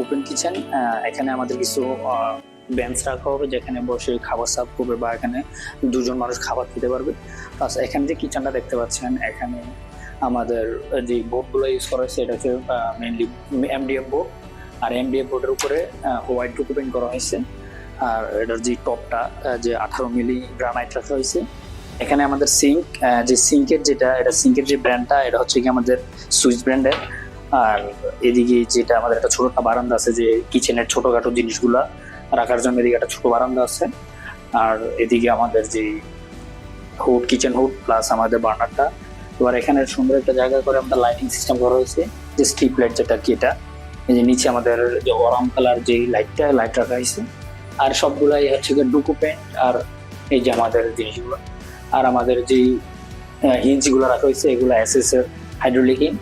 Open kitchen. এখানে আমাদের কিছু বেঞ্চ রাখা হবে যেখানে বসে খাবার সার্ভ করবে বা এখানে দুজন মানুষ খাবার খেতে পারবে। প্লাস এখানে যে কিচেনটা দেখতে পাচ্ছেন, এখানে আমাদের যে বোর্ডগুলো ইউজ করা হয়েছে এটা হচ্ছে মেইনলি এমডিএফ বোর্ড। আর এমডিএফ বোর্ডের উপরে হোয়াইট টুকু পেন্ট করা হয়েছে। আর এটার যে টপটা যে 18 মিলি গ্রানাইট রাখা হয়েছে। এখানে আমাদের সিঙ্ক, যে সিঙ্কের এটা সিঙ্কের যে ব্র্যান্ডটা এটা হচ্ছে কি আমাদের সুইস ব্র্যান্ডের। আর এদিকে যেটা আমাদের একটা ছোট একটা বারান্দা আছে, যে কিচেনের ছোটখাটো জিনিসগুলা রাখার জন্য এদিকে একটা ছোট বারান্দা আছে। আর এদিকে আমাদের যে হুড, কিচেন হুড প্লাস আমাদের বার্নারটা। এবার এখানে সুন্দর একটা জায়গা করে আমাদের লাইটিং সিস্টেম করা হয়েছে, যে স্ট্রিপ লাইট যেটা কি এটা। এই যে নিচে আমাদের যে অরাম কালার যে লাইট রাখা হয়েছে। আর সবগুলাই হচ্ছে গিয়ে ডুকু পেন্ট। আর এই যে আমাদের জিনিসগুলো, আর আমাদের যে হিঞ্জ গুলো রাখা হয়েছে এগুলো এসএস এর হাইড্রোলিক হিঞ্জ।